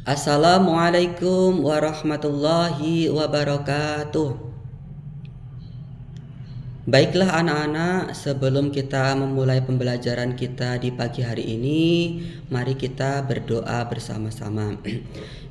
Assalamualaikum warahmatullahi wabarakatuh. Baiklah anak-anak, sebelum kita memulai pembelajaran kita di pagi hari ini, mari kita berdoa bersama-sama.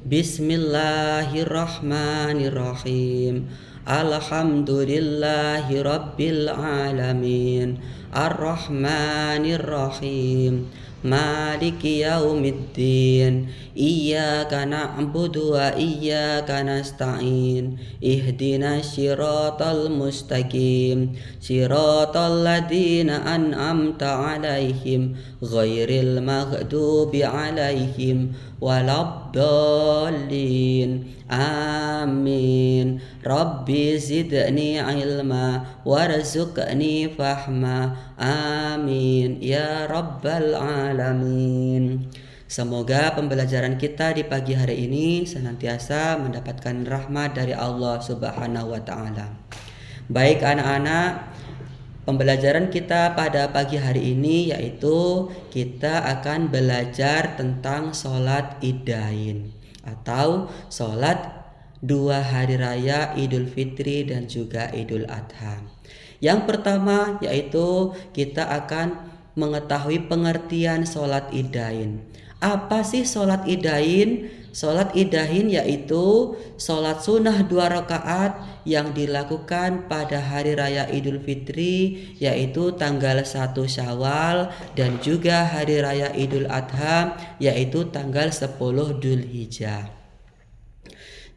Bismillahirrahmanirrahim. Alhamdulillahi rabbil alamin. Ar-Rahmanir-Rahim. Maliki yaumiddin. Iyyaka na'budu wa iyyaka nasta'in. Ihdinas siratal mustaqim. Siratal ladzina an'amta 'alaihim ghairil maghdubi 'alaihim waladdallin. Amin. Rabbi zidni ilma warzuqni fahma. Amin ya rabbal alamin. Semoga pembelajaran kita di pagi hari ini senantiasa mendapatkan rahmat dari Allah Subhanahu wa taala. Baik anak-anak, pembelajaran kita pada pagi hari ini yaitu kita akan belajar tentang sholat Idain atau sholat 2 hari raya Idul Fitri dan juga Idul Adha. Yang pertama yaitu kita akan mengetahui pengertian sholat Idain. Apa sih sholat Idain? Sholat Idain yaitu sholat sunnah 2 rakaat yang dilakukan pada hari raya Idul Fitri yaitu tanggal 1 Syawal dan juga hari raya Idul Adha yaitu tanggal 10 Dzulhijjah.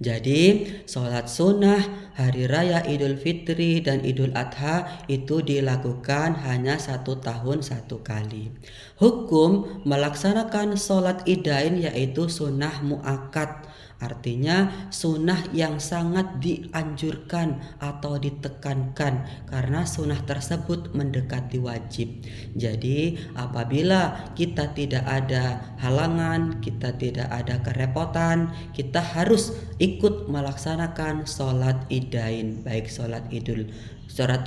Jadi sholat sunnah hari raya Idul Fitri dan Idul Adha itu dilakukan hanya 1 tahun 1 kali. Hukum melaksanakan sholat Idain yaitu sunnah muakkad, artinya sunnah yang sangat dianjurkan atau ditekankan karena sunnah tersebut mendekati wajib. Jadi apabila kita tidak ada halangan, kita tidak ada kerepotan, kita harus ikut melaksanakan sholat Idain, baik sholat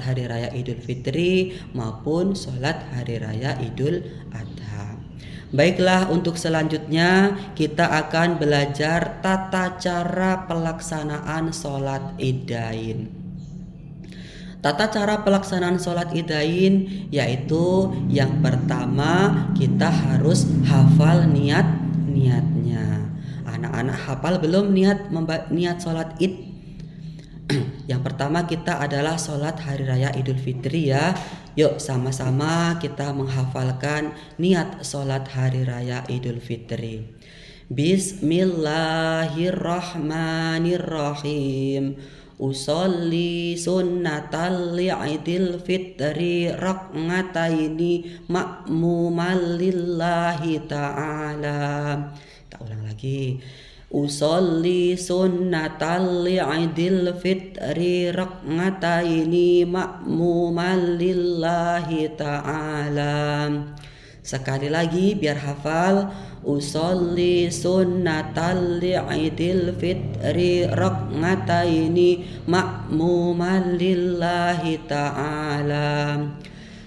hari raya Idul Fitri maupun sholat hari raya Idul Adha. Baiklah, untuk selanjutnya kita akan belajar tata cara pelaksanaan sholat Idain. Tata cara pelaksanaan sholat Idain yaitu yang pertama kita harus hafal niatnya. Anak-anak hafal belum niat sholat Id? Yang pertama kita adalah sholat hari raya Idul Fitri ya. Yuk sama-sama kita menghafalkan niat sholat hari raya Idul Fitri. Bismillahirrahmanirrahim. Usolli sunnatal li'idil fitri rak'ataini ma'mumal lillahi ta'ala. Kita ulang lagi. Usolli sunnatal li'idil fitri rak'ataini ma'mumal lillahi ta'ala. Sekali lagi biar hafal. Usolli sunnatal li'idil fitri rak'ataini ma'mumal lillahi ta'ala.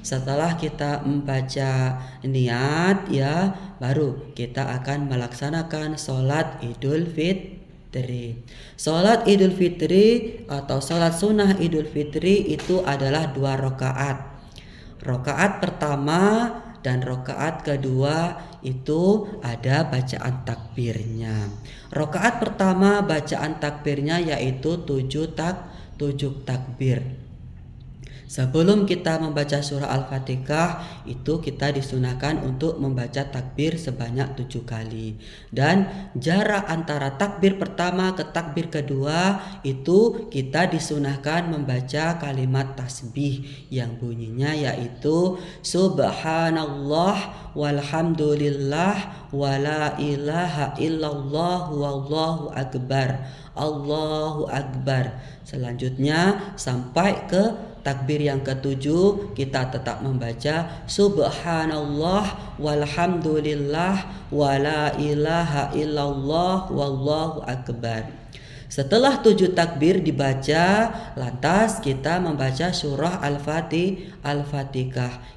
Setelah kita membaca niat ya, baru kita akan melaksanakan sholat Idul Fitri. Sholat Idul Fitri atau sholat sunnah Idul Fitri itu adalah 2 rakaat. Rakaat pertama dan rakaat kedua itu ada bacaan takbirnya. Rakaat pertama bacaan takbirnya yaitu 7 takbir. Sebelum kita membaca surah Al-Fatihah itu kita disunahkan untuk membaca takbir sebanyak 7 kali. Dan jarak antara takbir pertama ke takbir kedua itu kita disunahkan membaca kalimat tasbih yang bunyinya yaitu Subhanallah walhamdulillah wala ilaha illallah wallahu akbar. Allahu akbar. Selanjutnya sampai ke takbir yang ke-7 kita tetap membaca Subhanallah walhamdulillah wala ilaha illallah wallahu akbar. Setelah 7 takbir dibaca, lantas kita membaca surah Al-Fatihah.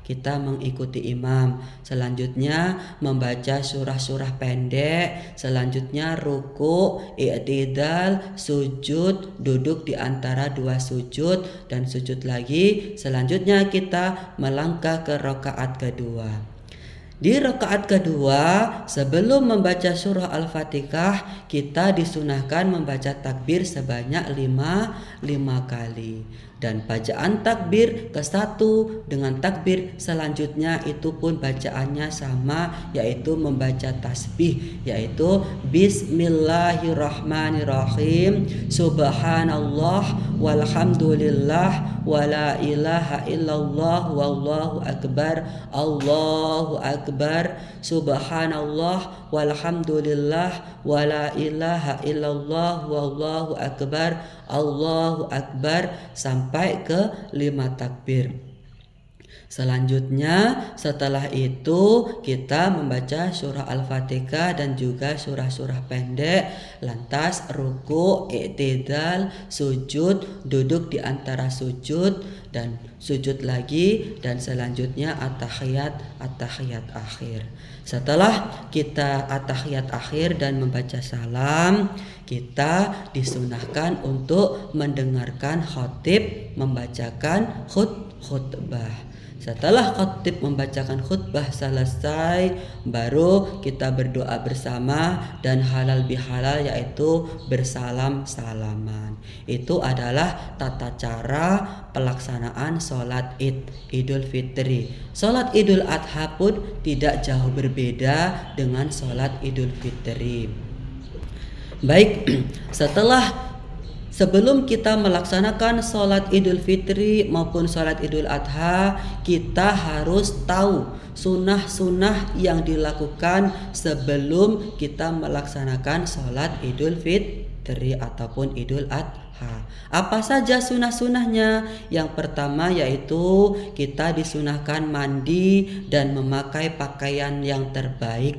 Kita mengikuti imam. Selanjutnya membaca surah-surah pendek. Selanjutnya ruku, i'tidal, sujud, duduk di antara 2 sujud dan sujud lagi. Selanjutnya kita melangkah ke rakaat kedua. Di rakaat kedua, sebelum membaca surah Al-Fatihah, kita disunahkan membaca takbir sebanyak 5 kali. Dan bacaan takbir ke-1 dengan takbir selanjutnya itu pun bacaannya sama, yaitu membaca tasbih, yaitu Bismillahirrahmanirrahim, Subhanallah walhamdulillah wala ilaha illallah wallahu akbar, Allahu akbar, Subhanallah walhamdulillah wala ilaha illallah wallahu akbar, Allahu akbar, sampai ke 5 takbir. Selanjutnya setelah itu kita membaca surah Al-Fatihah dan juga surah-surah pendek, lantas ruku, i'tidal, sujud, duduk di antara sujud dan sujud lagi, dan selanjutnya at-tahiyat akhir. Setelah kita at-tahiyat akhir dan membaca salam, kita disunahkan untuk mendengarkan khatib membacakan khutbah. Setelah khatib membacakan khutbah selesai, baru kita berdoa bersama dan halal bihalal, yaitu bersalam-salaman. Itu adalah tata cara pelaksanaan sholat Idul Fitri. Sholat Idul Adha pun tidak jauh berbeda dengan sholat Idul Fitri. Baik, sebelum kita melaksanakan sholat Idul Fitri maupun sholat Idul Adha, kita harus tahu sunnah-sunnah yang dilakukan sebelum kita melaksanakan sholat Idul Fitri ataupun Idul Adha. Apa saja sunnah-sunnahnya? Yang pertama yaitu kita disunahkan mandi dan memakai pakaian yang terbaik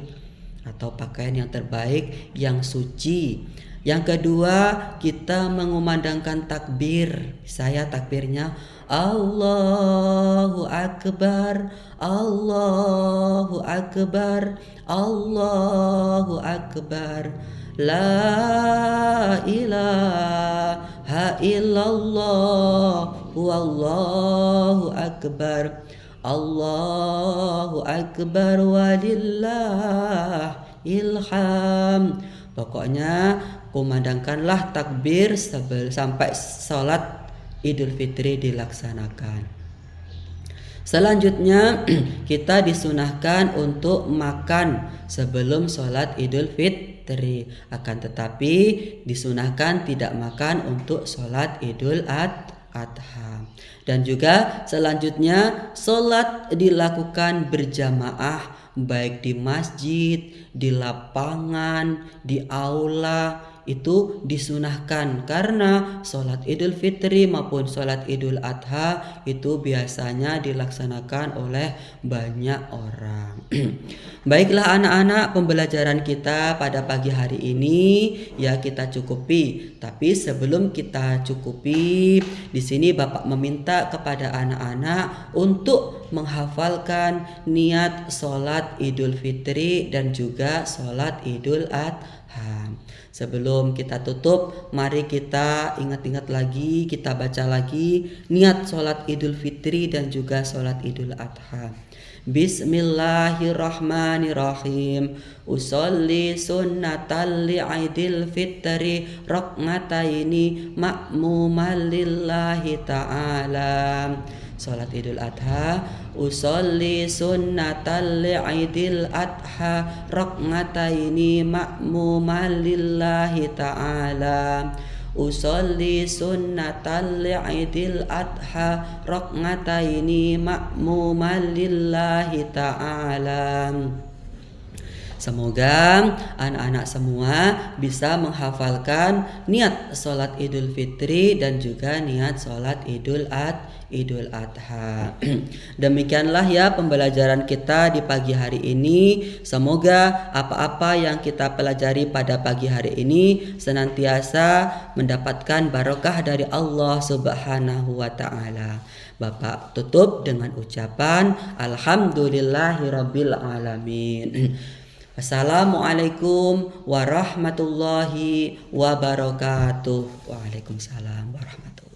atau pakaian yang terbaik yang suci. Yang kedua, kita mengumandangkan takbir. Saya takbirnya Allahu Akbar, Allahu Akbar, Allahu Akbar, La ilaha illallah, Wallahu Akbar, Allahu Akbar walillah ilham. Pokoknya kumandangkanlah takbir sampai sholat Idul Fitri dilaksanakan. Selanjutnya kita disunahkan untuk makan sebelum sholat Idul Fitri. Akan tetapi disunahkan tidak makan untuk sholat Idul Adha. Dan juga selanjutnya sholat dilakukan berjamaah, baik di masjid, di lapangan, di aula, itu disunahkan karena sholat Idul Fitri maupun sholat Idul Adha itu biasanya dilaksanakan oleh banyak orang. Baiklah anak-anak, pembelajaran kita pada pagi hari ini ya kita cukupi. Tapi sebelum kita cukupi, di sini Bapak meminta kepada anak-anak untuk menghafalkan niat sholat Idul Fitri dan juga sholat Idul Adha. Sebelum kita tutup, mari kita ingat-ingat lagi, kita baca lagi niat sholat Idul Fitri dan juga sholat Idul Adha. Bismillahirrahmanirrahim. Usolli sunnatan li'idil fitri rak'ataini ma'muman lillahi ta'ala. Salat Idul Adha. Usolli sunnatan li'idil adha rak'ataini ma'muman lillahi ta'ala. Usolli sunnatan li'idil adha rak'ataini ma'muman lillahi ta'ala. Semoga anak-anak semua bisa menghafalkan niat sholat Idul Fitri dan juga niat sholat Idul Adha. Demikianlah ya pembelajaran kita di pagi hari ini. Semoga apa-apa yang kita pelajari pada pagi hari ini senantiasa mendapatkan barokah dari Allah Subhanahu wa Ta'ala. Bapak tutup dengan ucapan Alhamdulillahirabbil alamin. Assalamualaikum warahmatullahi wabarakatuh. Waalaikumsalam warahmatullahi